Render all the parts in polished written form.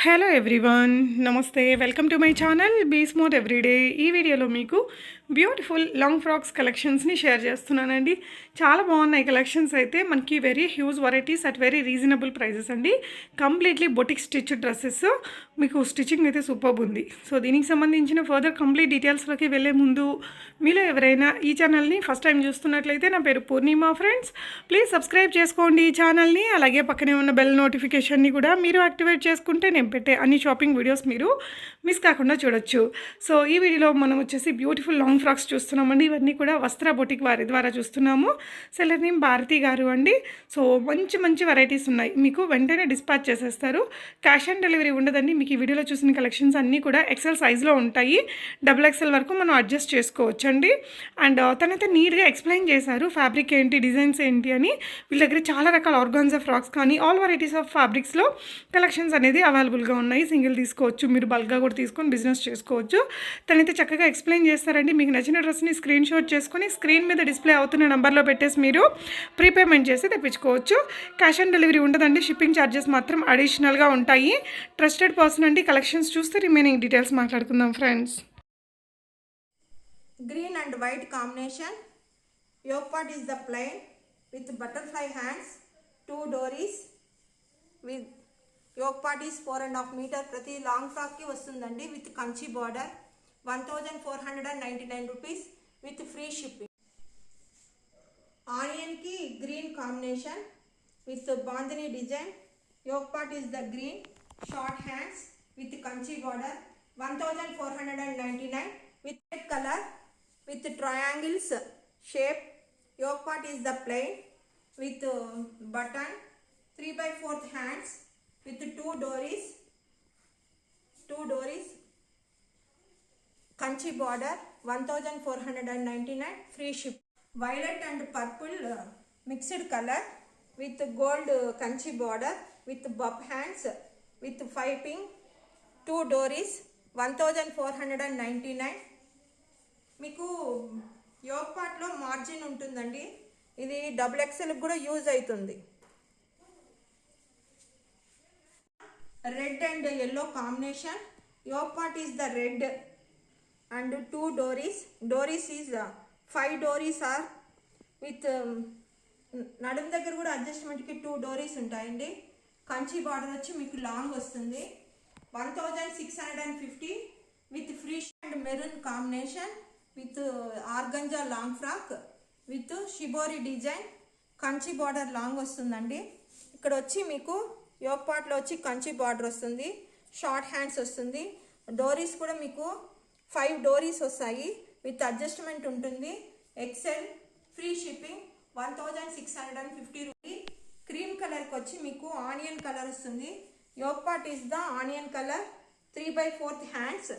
Hello everyone, నమస్తే. Welcome to my channel be smart everyday. ఈ వీడియోలో మీకు బ్యూటిఫుల్ లాంగ్ ఫ్రాక్స్ కలెక్షన్స్ని షేర్ చేస్తున్నానండి. చాలా బాగున్నాయి కలెక్షన్స్. అయితే మనకి very huge varieties at very reasonable prices అండి. Completely boutique stitch dresses. మీకు స్టిచ్చింగ్ అయితే సూపర్ ఉంది. సో దీనికి సంబంధించిన ఫర్దర్ కంప్లీట్ డీటెయిల్స్లోకి వెళ్ళే ముందు మీలో ఎవరైనా ఈ ఛానల్ని ఫస్ట్ టైం చూస్తున్నట్లయితే, నా పేరు పూర్ణిమ ఫ్రెండ్స్. ప్లీజ్ సబ్స్క్రైబ్ చేసుకోండి ఈ ఛానల్ని. అలాగే పక్కనే ఉన్న బెల్ నోటిఫికేషన్ని కూడా మీరు యాక్టివేట్ చేసుకుంటే నేను పెట్టే అన్ని షాపింగ్ వీడియోస్ మీరు మిస్ కాకుండా చూడొచ్చు. సో ఈ వీడియోలో మనం వచ్చేసి బ్యూటిఫుల్ లాంగ్ ఫ్రాక్స్ చూస్తున్నామండి. ఇవన్నీ కూడా వస్త్ర బొటిక్ వారి ద్వారా చూస్తున్నాము. సెల్లర్ నేమ్ భారతి గారు అండి. సో మంచి మంచి వెరైటీస్ ఉన్నాయి. మీకు వెంటనే డిస్పాచ్ చేసేస్తారు. క్యాష్ ఆన్ డెలివరీ ఉండదండి. మీకు ఈ వీడియోలో చూసిన కలెక్షన్స్ అన్నీ కూడా ఎక్సెల్ సైజ్లో ఉంటాయి. XXL వరకు మనం అడ్జస్ట్ చేసుకోవచ్చండి. అండ్ తనైతే నీట్గా ఎక్స్ప్లెయిన్ చేశారు ఫ్యాబ్రిక్ ఏంటి, డిజైన్స్ ఏంటి అని. వీళ్ళ దగ్గర చాలా రకాల ఆర్గాన్జా ఫ్రాక్స్ కానీ ఆల్ వెరైటీస్ ఆఫ్ ఫ్యాబ్రిక్స్లో కలెక్షన్స్ అనేది అవైలబుల్గా ఉన్నాయి. సింగిల్ తీసుకోవచ్చు, మీరు బల్క్గా కూడా తీసుకొని బిజినెస్ చేసుకోవచ్చు. తనైతే చక్కగా ఎక్స్ప్లెయిన్ చేస్తారండి. మీకు నచ్చిన డ్రెస్ని స్క్రీన్ షాట్ చేసుకొని స్క్రీన్ మీద డిస్ప్లే అవుతున్న నెంబర్లో పెట్టేసి మీరు ప్రీపేమెంట్ చేసి తెప్పించుకోవచ్చు. క్యాష్ ఆన్ డెలివరీ ఉండదండి. షిప్పింగ్ ఛార్జెస్ మాత్రం అడిషనల్గా ఉంటాయి. ట్రస్టెడ్ పర్సన్ అండి. కలెక్షన్స్ చూస్తే రిమైనింగ్ డీటెయిల్స్ మాట్లాడుకుందాం friends. Green and white combination. Yoke part is the plain with butterfly hands, 2 dories with yoke part is 4.5 meter. ప్రతి లాంగ్ ఫ్రాక్ కి వస్తుందండి with Kanchi border. 1499 rupees with free shipping. Onion కి green combination with bandhani design. Yoke part is the green, short hands with Kanchi border. 1499 with red color with triangles shape. Yoke part is the plain with button. 3/4 hands with 2 dories. Kanchi border. 1499 free ship. Violet and purple mixed color with gold kanchi border with buff hands with piping. 2 dories. 1499. మీకు yoke పార్ట్లో margin ఉంటుందండి. ఇది XXL కూడా use అవుతుంది. Red and yellow combination. Yoke part is the red and 2 డోరీస్. డోరీస్ is 5 డోరీస్ are with నడుము దగ్గర కూడా అడ్జస్ట్మెంట్కి 2 డోరీస్ ఉంటాయండి. కంచి బార్డర్ వచ్చి మీకు లాంగ్ వస్తుంది. 1650 with free and maroon combination with organza long frock with shibori design. Kanchi border long వస్తుందండి. ఇక్కడ వచ్చి మీకు యోక్ పార్ట్లో వచ్చి కంచి బార్డర్ వస్తుంది. షార్ట్ హ్యాండ్స్ వస్తుంది. డోరీస్ కూడా మీకు 5 డోరీస్ వస్తాయి విత్ అడ్జస్ట్మెంట్ ఉంటుంది. ఎక్సెల్ ఫ్రీ షిప్పింగ్. 1650 రూపీ. క్రీమ్ కలర్కి వచ్చి మీకు ఆనియన్ కలర్ వస్తుంది. Yoke part is the onion colour. 3/4 hands.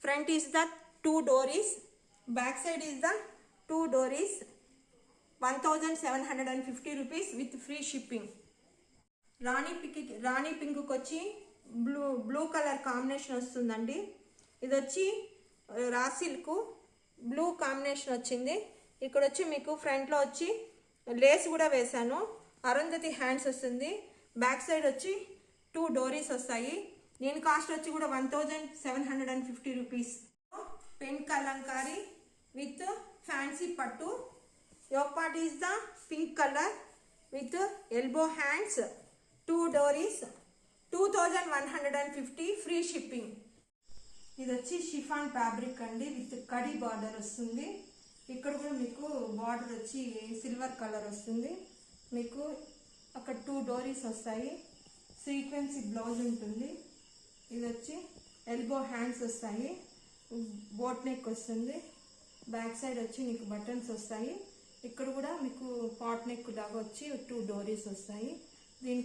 Front is the 2 dories. Back side is the 2 dories. 1750 rupees with free shipping. Rani pink వచ్చి బ్లూ కలర్ కాంబినేషన్ వస్తుందండి. ఇది వచ్చి raw silk blue combination వచ్చింది. ఇక్కడ వచ్చి మీకు ఫ్రంట్లో వచ్చి లేస్ కూడా వేసాను. అరుంధతి హ్యాండ్స్ వస్తుంది. బ్యాక్ సైడ్ వచ్చి 2 డోరీస్ వస్తాయి. దీని కాస్ట్ వచ్చి కూడా 1750 rupees. Pen kalamkari with fancy పట్టు. Yoke part is the pink colour with elbow hands. 2 డోరీస్. 2150 ఫ్రీ షిప్పింగ్. ఇది వచ్చి షిఫాన్ ఫ్యాబ్రిక్ అండి విత్ కడి బార్డర్ వస్తుంది. ఇక్కడ కూడా మీకు బార్డర్ వచ్చి సిల్వర్ కలర్ వస్తుంది. మీకు అక్కడ 2 డోరీస్ వస్తాయి. సీక్వెన్సీ బ్లౌజ్ ఉంటుంది. ఇది వచ్చి ఎల్బో హ్యాండ్స్ వస్తాయి. బోట్ నెక్ వస్తుంది. బ్యాక్ సైడ్ వచ్చి మీకు బటన్స్ వస్తాయి. ఇక్కడ కూడా మీకు పాట్ నెక్ లాగా వచ్చి 2 డోరీస్ వస్తాయి. దీని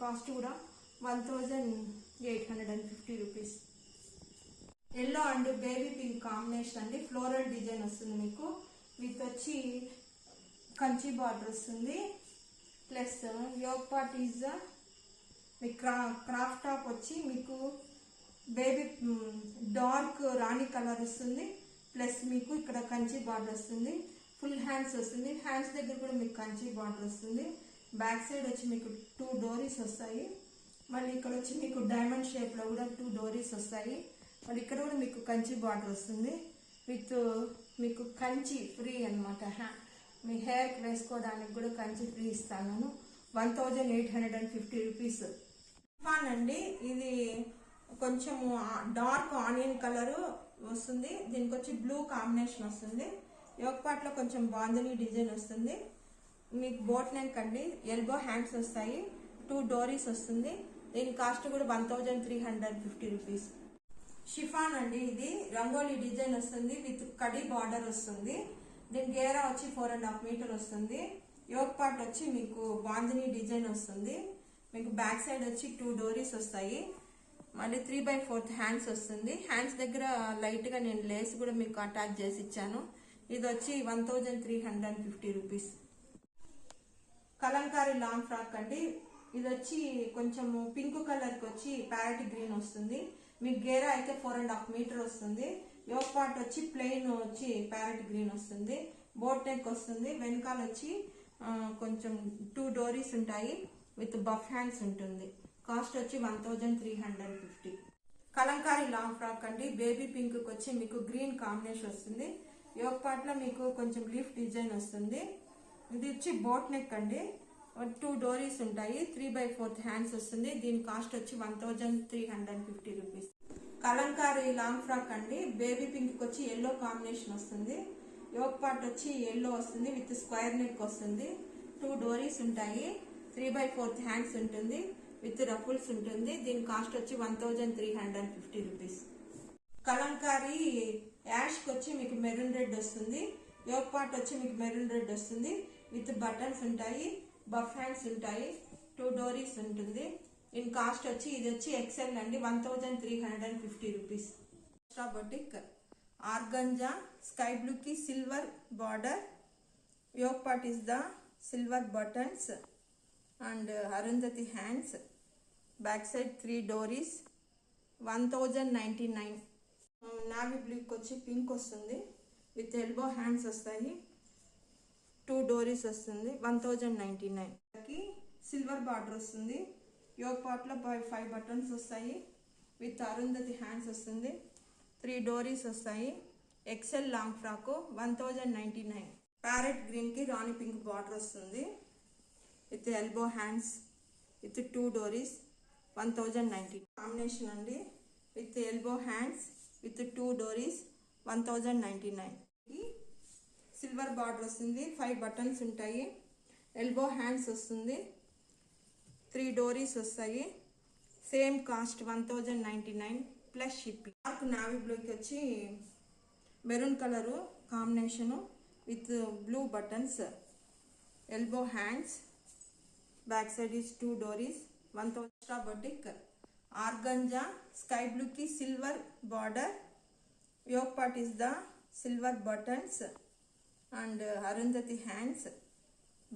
కాస్ట్ కూడా 1850 rupees. Yellow and baby pink combination అండి. ఫ్లోరల్ డిజైన్ వస్తుంది మీకు విత్ వచ్చి కంచి బార్డర్ వస్తుంది. ప్లస్ యోక్ పార్ట్ ఈజ్ మీ క్రాఫ్ట్ టాప్ వచ్చి మీకు బేబీ డార్క్ రాణి కలర్ వస్తుంది. ప్లస్ మీకు ఇక్కడ కంచి బార్డర్ వస్తుంది. ఫుల్ హ్యాండ్స్ వస్తుంది. హ్యాండ్స్ దగ్గర కూడా మీకు కంచి బార్డర్ వస్తుంది. బ్యాక్ సైడ్ వచ్చి మీకు 2 డోరీస్ వస్తాయి. మళ్ళీ ఇక్కడ వచ్చి మీకు డైమండ్ షేప్లో కూడా 2 డోరీస్ వస్తాయి. మళ్ళీ ఇక్కడ కూడా మీకు కంచి బార్డర్ వస్తుంది విత్ మీకు కంచి ఫ్రీ అనమాట. మీ హెయిర్కి వేసుకోవడానికి కూడా కంచి ఫ్రీ ఇస్తాను. 1850 రూపీస్. షిఫాన్ అండి, ఇది కొంచెం డార్క్ ఆనియన్ కలరు వస్తుంది. దీనికి వచ్చి బ్లూ కాంబినేషన్ వస్తుంది. యోక్ పార్ట్లో కొంచెం బాందిని డిజైన్ వస్తుంది. మీకు బోట్ నెక్ అండి, ఎల్బో హ్యాండ్స్ వస్తాయి, 2 డోరీస్ వస్తుంది. దీని కాస్ట్ కూడా 1350 రూపీస్. షిఫాన్ అండి, ఇది రంగోలీ డిజైన్ వస్తుంది విత్ కడి బార్డర్ వస్తుంది. దీని గేరా వచ్చి 4.5 మీటర్ వస్తుంది. యోక్ పార్ట్ వచ్చి మీకు బాందిని డిజైన్ వస్తుంది. మీకు బ్యాక్ సైడ్ వచ్చి 2 డోరీస్ వస్తాయి. మళ్ళీ 3/4 హ్యాండ్స్ వస్తుంది. హ్యాండ్స్ దగ్గర లైట్గా నేను లేస్ కూడా మీకు అటాచ్ చేసి ఇచ్చాను. ఇది వచ్చి 1350 రూపీస్. కలంకారీ లాంగ్ ఫ్రాక్ అండి, ఇది వచ్చి కొంచెం పింక్ కలర్కి వచ్చి ప్యారెట్ గ్రీన్ వస్తుంది. మీకు గేరా అయితే 4.5 మీటర్ వస్తుంది. యోక్ పార్ట్ వచ్చి ప్లెయిన్ వచ్చి ప్యారెట్ గ్రీన్ వస్తుంది. బోట్ నెక్ వస్తుంది. వెనకాల వచ్చి కొంచెం 2 డోరీస్ ఉంటాయి విత్ బఫ్ హ్యాండ్స్ ఉంటుంది. కాస్ట్ వచ్చి 1350. కలంకారీ లాంగ్ ఫ్రాక్ అండి, బేబీ పింక్ వచ్చి మీకు గ్రీన్ కాంబినేషన్ వస్తుంది. యోక్ పార్ట్ లో మీకు కొంచెం లీఫ్ డిజైన్ వస్తుంది. ఇది వచ్చి బోట్ నెక్ అండి, 2 డోరీస్ ఉంటాయి, 3/4 హ్యాండ్స్ వస్తుంది. దీని కాస్ట్ వచ్చి 1350 రూపీస్. కలంకారీ లాంగ్ ఫ్రాక్ అండి, బేబీ పింక్ వచ్చి ఎల్లో కాంబినేషన్ వస్తుంది. యోక్ పార్ట్ వచ్చి ఎల్లో వస్తుంది విత్ స్క్వేర్ నెక్ వస్తుంది. 2 డోరీస్ ఉంటాయి, 3/4 హ్యాండ్స్ ఉంటుంది విత్ రఫుల్స్ ఉంటుంది. దీని కాస్ట్ వచ్చి 1350 రూపీస్. కలంకారీ యాష్ వచ్చి మీకు మెరూన్ రెడ్ వస్తుంది. యోక్ పార్ట్ వచ్చి మీకు మెరూన్ రెడ్ వస్తుంది విత్ బటన్స్ ఉంటాయి, బఫ్ హ్యాండ్స్ ఉంటాయి, 2 డోరీస్ ఉంటుంది. దీని కాస్ట్ వచ్చి ఇది వచ్చి ఎక్సెల్ అండి, 1350 rupees. Boutique organza sky blue కి silver border. Yoke part is the silver buttons and Arundhati hands. Back side 3 డోరీస్, 1099. నావీ బ్లూకి వచ్చి పింక్ వస్తుంది విత్ ఎల్బో హ్యాండ్స్ వస్తాయి, 2 డోరీస్ వస్తుంది, 1099. సిల్వర్ బార్డర్ వస్తుంది. యోక్ పార్ట్లో 5 బటన్స్ వస్తాయి విత్ అరుంధతి హ్యాండ్స్ వస్తుంది, 3 డోరీస్ వస్తాయి. Excel long frock 1099. Parrot green కి రాణి పింక్ బార్డర్ వస్తుంది విత్ ఎల్బో హ్యాండ్స్ విత్ 2 డోరీస్, 1090. కాంబినేషన్ అండి, విత్ ఎల్బో హ్యాండ్స్ విత్ 2 డోరీస్, 1099. సిల్వర్ బార్డర్ వస్తుంది, 5 బటన్స్ ఉంటాయి, ఎల్బో హ్యాండ్స్ వస్తుంది, 3 డోరీస్ వస్తాయి. Same cost 1099 plus shipping. Dark navy బ్లూకి వచ్చి maroon colour combination with blue buttons, elbow hands, back side is 2 డోరీస్, 1000. బొటిక్ ఆర్గంజా స్కై బ్లూ కి silver border. Yoke part is the silver buttons and Arundhati hands.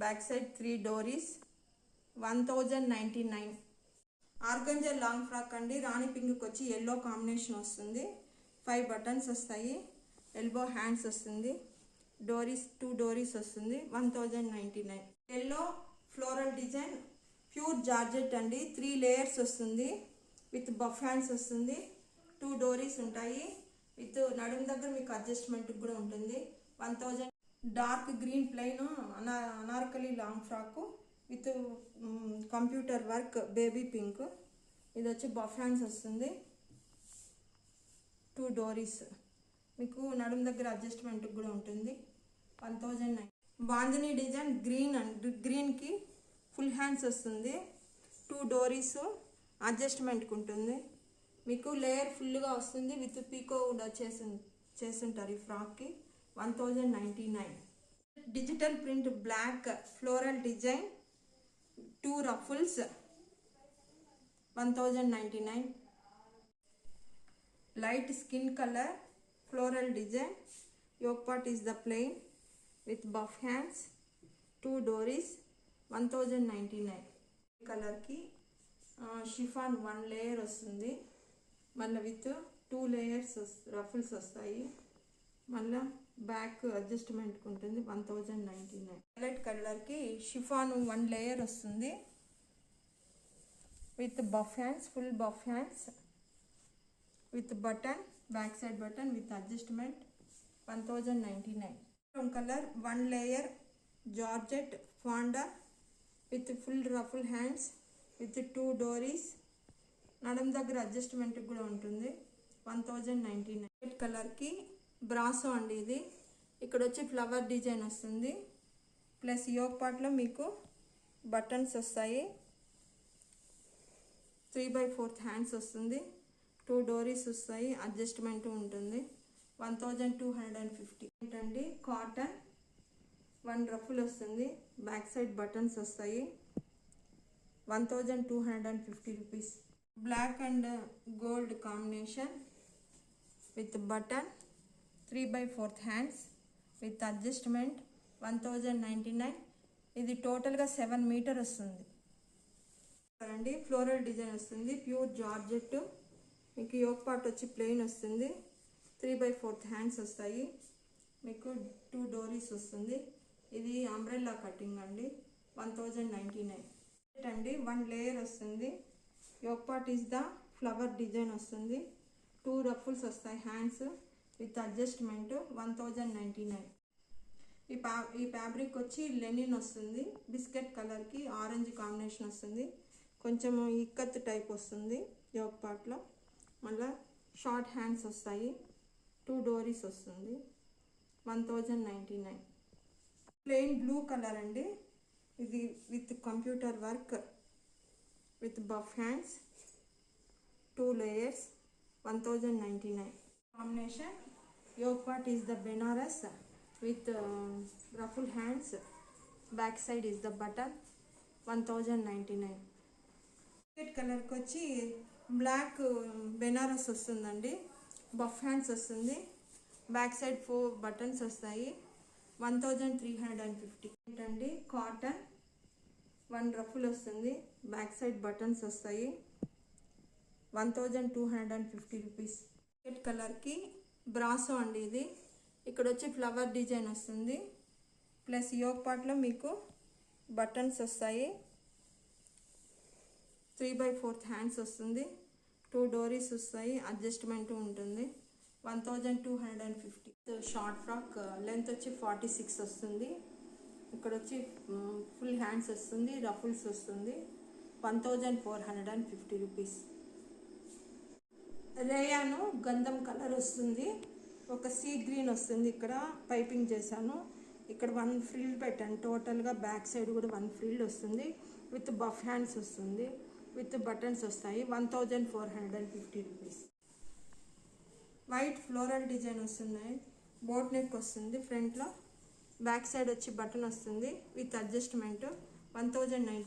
Back side 3 డోరీస్, 1099. Organza long frock అండి, రాణి pink వచ్చి yellow combination వస్తుంది, 5 buttons వస్తాయి, elbow hands వస్తుంది, డోరీస్ 2 డోరీస్ వస్తుంది, 1099. Yellow floral design pure georgette అండి, 3 లేయర్స్ వస్తుంది విత్ బఫ్ హ్యాండ్స్ వస్తుంది, 2 డోరీస్ ఉంటాయి విత్ నడుము దగ్గర మీకు అడ్జస్ట్మెంట్ కూడా ఉంటుంది, 1000. Dark green plain Anarkali long frock with computer work baby pink. ఇది వచ్చి బఫ్ హ్యాండ్స్ వస్తుంది, 2 డోరీస్, మీకు నడుము దగ్గర అడ్జస్ట్మెంట్ కూడా ఉంటుంది, 1009. బాందిని డిజైన్ గ్రీన్ అండ్ గ్రీన్కి ఫుల్ హ్యాండ్స్ వస్తుంది, 2 డోరీస్, అడ్జస్ట్మెంట్కి ఉంటుంది, మీకు లేయర్ ఫుల్గా వస్తుంది విత్ పీకో కూడా చేస్తుంటారు ఈ ఫ్రాక్కి, 1099. Digital print black floral design, 2 ruffles, 1099. Light skin colour floral design. Yoke part is the plain with puff hands, 2 డోరీస్, 1099. కలర్కి షిఫాన్ 1 లేయర్ వస్తుంది, మళ్ళీ విత్ 2 లేయర్స్ రఫుల్స్ వస్తాయి, మళ్ళీ బ్యాక్ అడ్జస్ట్మెంట్కి ఉంటుంది, 1099. వైలెట్ కలర్కి షిఫాన్ 1 లేయర్ వస్తుంది, with buff hands, full buff hands with button, back side button with adjustment, 1099. From color, one layer Georgette fonda with full ruffle hands with two dories. నడుం దగ్గర adjustment కూడా ఉంటుంది, 1099. Red కలర్కి brasso అండి ఇది. ఇక్కడ వచ్చి ఫ్లవర్ డిజైన్ వస్తుంది, ప్లస్ యోక్ పార్ట్లో మీకు బటన్స్ వస్తాయి, 3/4 హ్యాండ్స్ వస్తుంది, 2 డోరీస్ వస్తాయి, అడ్జస్ట్మెంట్ ఉంటుంది, 1250. ఏంటండి కాటన్, 1 రఫుల్ వస్తుంది, బ్యాక్ సైడ్ బటన్స్ వస్తాయి, 1250 rupees. Black and gold combination with button, 3/4 hands with adjustment, 1099. ఇది టోటల్గా 7 మీటర్ వస్తుంది అండి. ఫ్లోరల్ డిజైన్ వస్తుంది, ప్యూర్ జార్జెట్. మీకు యోక్ పార్ట్ వచ్చి ప్లెయిన్ వస్తుంది, 3/4 హ్యాండ్స్ వస్తాయి, మీకు 2 డోరీస్ వస్తుంది. ఇది అంబ్రెల్లా కటింగ్ అండి, 1099 అండి. 1 లేయర్ వస్తుంది, yoke part is the flower design వస్తుంది, 2 రఫుల్స్ వస్తాయి హ్యాండ్స్ విత్ అడ్జస్ట్మెంట్, 1099. ఈ ఫ్యాబ్రిక్ వచ్చి లెనిన్ వస్తుంది, బిస్కెట్ కలర్కి ఆరెంజ్ కాంబినేషన్ వస్తుంది, కొంచెం ఇక్కత్ టైప్ వస్తుంది యోక్ పార్ట్లో. మళ్ళీ షార్ట్ హ్యాండ్స్ వస్తాయి, 2 డోరీస్ వస్తుంది, 1099. ప్లెయిన్ బ్లూ కలర్ అండి ఇది, with computer work with buff hands, 2 layers, 1099. Combination yoke part is the Benaras with ruffle hands, back side is the button, 1099. Biscuit color kochi black Benaras వస్తుందండి, buff hands వస్తుంది, back side 4 buttons వస్తాయి, 1350. ఏంటండి cotton, 1 ruffle వస్తుంది, back side buttons వస్తాయి, 1250 rupees. Red కలర్కి brasso అండి ఇది. ఇక్కడ వచ్చి ఫ్లవర్ డిజైన్ వస్తుంది, ప్లస్ యోక్ పార్ట్లో మీకు బటన్స్ వస్తాయి, 3/4 హ్యాండ్స్ వస్తుంది, 2 డోరీస్ వస్తాయి, అడ్జస్ట్మెంట్ ఉంటుంది, 1250. షార్ట్ ఫ్రాక్ లెంత్ వచ్చి 46 వస్తుంది, ఇక్కడ వచ్చి ఫుల్ హ్యాండ్స్ వస్తుంది, రఫుల్స్ వస్తుంది, 1450 రూపీస్. రేయాను గంధం కలర్ వస్తుంది, ఒక సీ గ్రీన్ వస్తుంది, ఇక్కడ పైపింగ్ చేశాను, ఇక్కడ 1 ఫ్రిల్ పెట్టాను, టోటల్గా బ్యాక్ సైడ్ కూడా 1 ఫ్రిల్ వస్తుంది, విత్ బఫ్ హ్యాండ్స్ వస్తుంది, విత్ బటన్స్ వస్తాయి, 1450 రూపీస్. వైట్ ఫ్లోరల్ డిజైన్ వస్తుంది, బోట్ నెక్ వస్తుంది, ఫ్రంట్లో బ్యాక్ సైడ్ వచ్చి బటన్ వస్తుంది విత్ అడ్జస్ట్మెంట్, 1090.